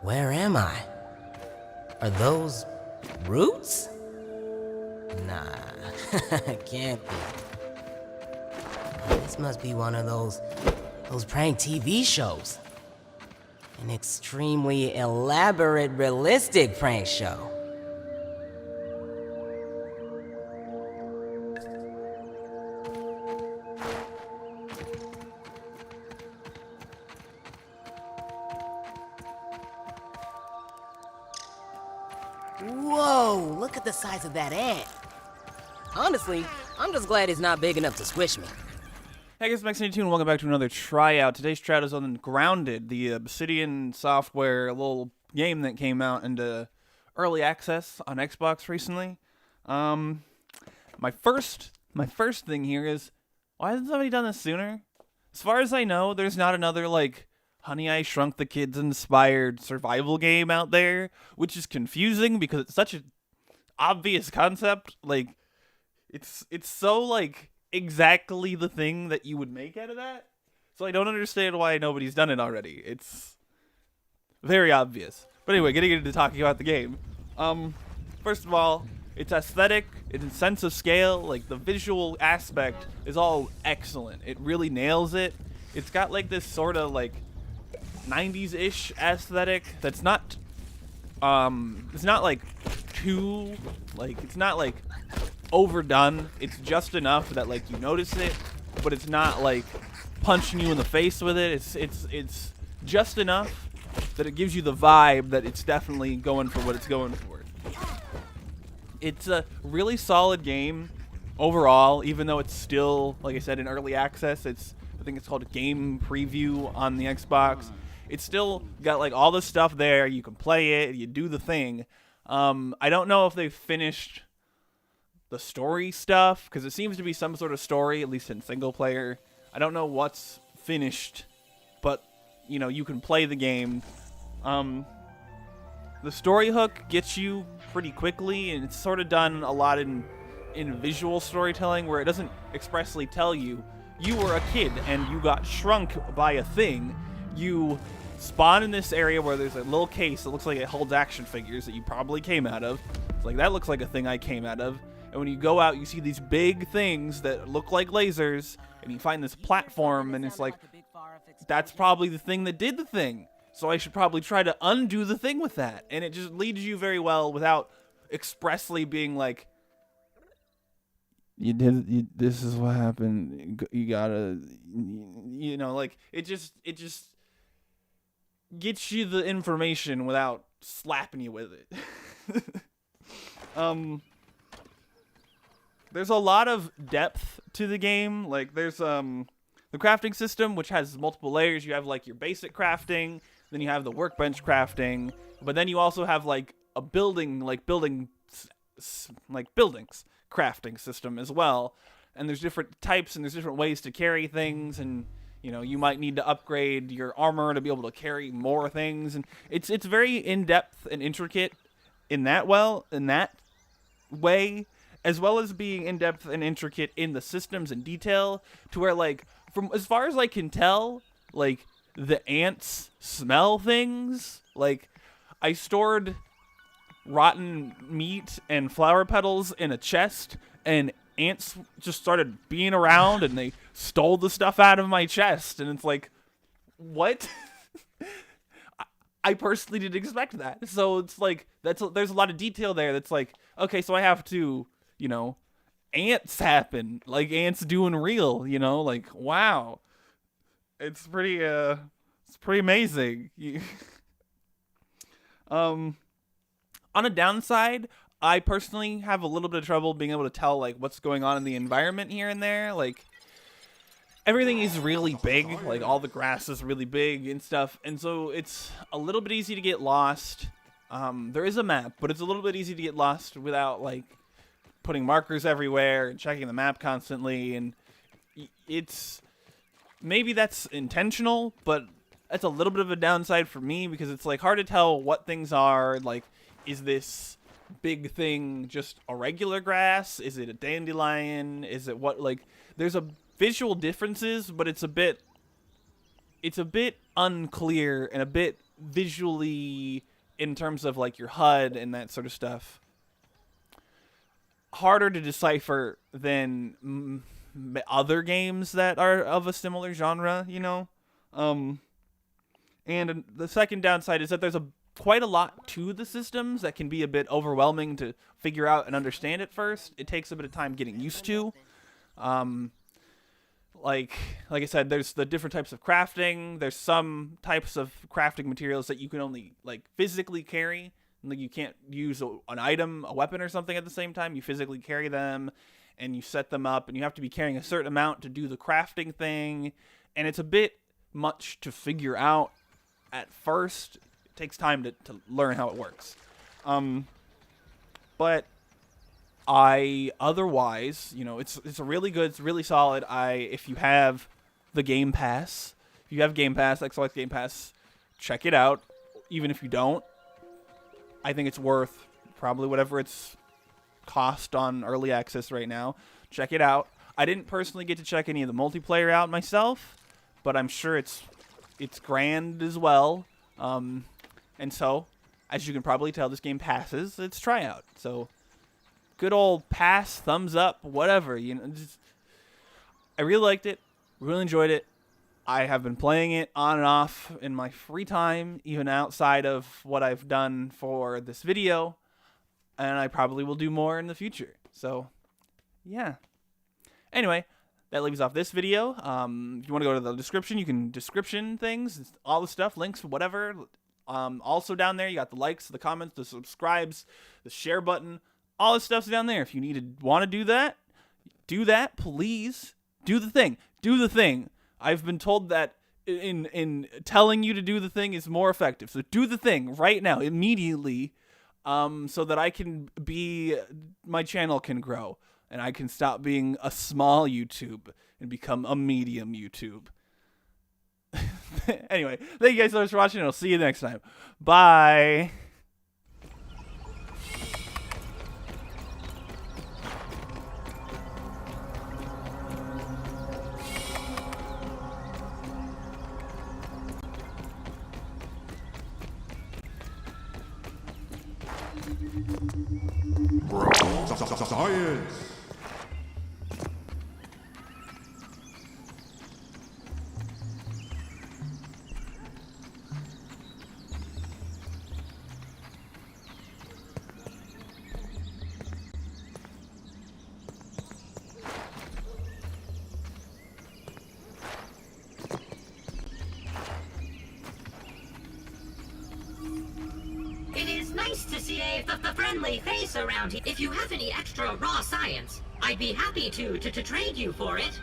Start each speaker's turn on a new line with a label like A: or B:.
A: Where am I? Are those roots? Nah, can't be. This must be one of those prank TV shows. An extremely elaborate, realistic prank show. Whoa, look at the size of that ant. Honestly, I'm just glad it's not big enough to squish me.
B: Hey guys, Max92 and welcome back to another tryout. Today's tryout is on Grounded, the Obsidian software little game that came out into early access on Xbox recently. My first thing here is, why hasn't somebody done this sooner? As far as I know, there's not another like Honey I Shrunk the Kids inspired survival game out there, which is confusing because it's such an obvious concept. Like, it's so like exactly the thing that you would make out of that. So I don't understand why nobody's done it already. It's very obvious. But anyway, getting into talking about the game. First of all, its aesthetic, its sense of scale, like the visual aspect is all excellent. It really nails it. It's got like this sort of like 90s-ish aesthetic that's not it's not like too like it's not like overdone. It's just enough that like you notice it, but it's not like punching you in the face with it. It's just enough that it gives you the vibe that it's definitely going for what it's going for. It's a really solid game overall, even though it's still, like I said, in early access. I think it's called a game preview on the Xbox. It's still got like all the stuff there. You can play it. You do the thing. I don't know if they've finished the story stuff, because it seems to be some sort of story, at least in single player. I don't know what's finished, but you know, you can play the game. The story hook gets you pretty quickly, and it's sort of done a lot in visual storytelling, where it doesn't expressly tell you were a kid and you got shrunk by a thing. You spawn in this area where there's a little case that looks like it holds action figures that you probably came out of. It's like, that looks like a thing I came out of. And when you go out, you see these big things that look like lasers, and you find this platform, and it's like, that's probably the thing that did the thing. So I should probably try to undo the thing with that. And it just leads you very well without expressly being like, this is what happened. You gotta, you know, like, it just gets you the information without slapping you with it. There's a lot of depth to the game. Like, there's the crafting system, which has multiple layers. You have like your basic crafting, then you have the workbench crafting, but then you also have like a buildings crafting system as well. And there's different types and there's different ways to carry things, and you know, you might need to upgrade your armor to be able to carry more things, and it's very in-depth and intricate in that way, as well as being in-depth and intricate in the systems and detail, to where, like, from as far as I can tell, like, the ants smell things. Like, I stored rotten meat and flower petals in a chest, and ants just started being around, and they stole the stuff out of my chest, and it's like, what? I personally didn't expect that. So it's like, there's a lot of detail there that's like, okay, so I have to, you know, ants happen, like ants doing real, you know, like, wow. It's pretty amazing. On a downside, I personally have a little bit of trouble being able to tell like what's going on in the environment here and there. Like, everything is really big, like all the grass is really big and stuff, and so it's a little bit easy to get lost. There is a map, but it's a little bit easy to get lost without like putting markers everywhere and checking the map constantly, and it's, maybe that's intentional, but that's a little bit of a downside for me, because it's like hard to tell what things are. Like, is this big thing just a regular grass? Is it a dandelion? Is it what? Like, there's a visual differences, but it's a bit unclear and a bit visually, in terms of like your HUD and that sort of stuff, harder to decipher than other games that are of a similar genre, you know? And the second downside is that there's quite a lot to the systems that can be a bit overwhelming to figure out and understand at first. It takes a bit of time getting used to. Like I said, there's the different types of crafting. There's some types of crafting materials that you can only like physically carry. Like you can't use an item, a weapon or something at the same time. You physically carry them and you set them up, and you have to be carrying a certain amount to do the crafting thing. And it's a bit much to figure out at first. It takes time to learn how it works. But otherwise, you know, it's a really good, it's really solid. If you have the Game Pass, Xbox Game Pass, check it out. Even if you don't, I think it's worth probably whatever it's cost on early access right now. Check it out. I didn't personally get to check any of the multiplayer out myself, but I'm sure it's grand as well. And so, as you can probably tell, this game passes its tryout. So, good old pass, thumbs up, whatever. You know, I really liked it. Really enjoyed it. I have been playing it on and off in my free time, even outside of what I've done for this video. And I probably will do more in the future. So, yeah. Anyway, that leaves off this video. If you want to go to the description, you can description things, all the stuff, links, whatever. Also down there, you got the likes, the comments, the subscribes, the share button. All this stuff's down there. If you want to do that, please. Do the thing. Do the thing. I've been told that in telling you to do the thing is more effective. So do the thing right now, immediately, so that my channel can grow. And I can stop being a small YouTube and become a medium YouTube. Anyway, thank you guys so much for watching, and I'll see you next time. Bye.
C: Science!
D: It is nice to see a friendly face around here. If you have any extra raw science, I'd be happy to trade you for it.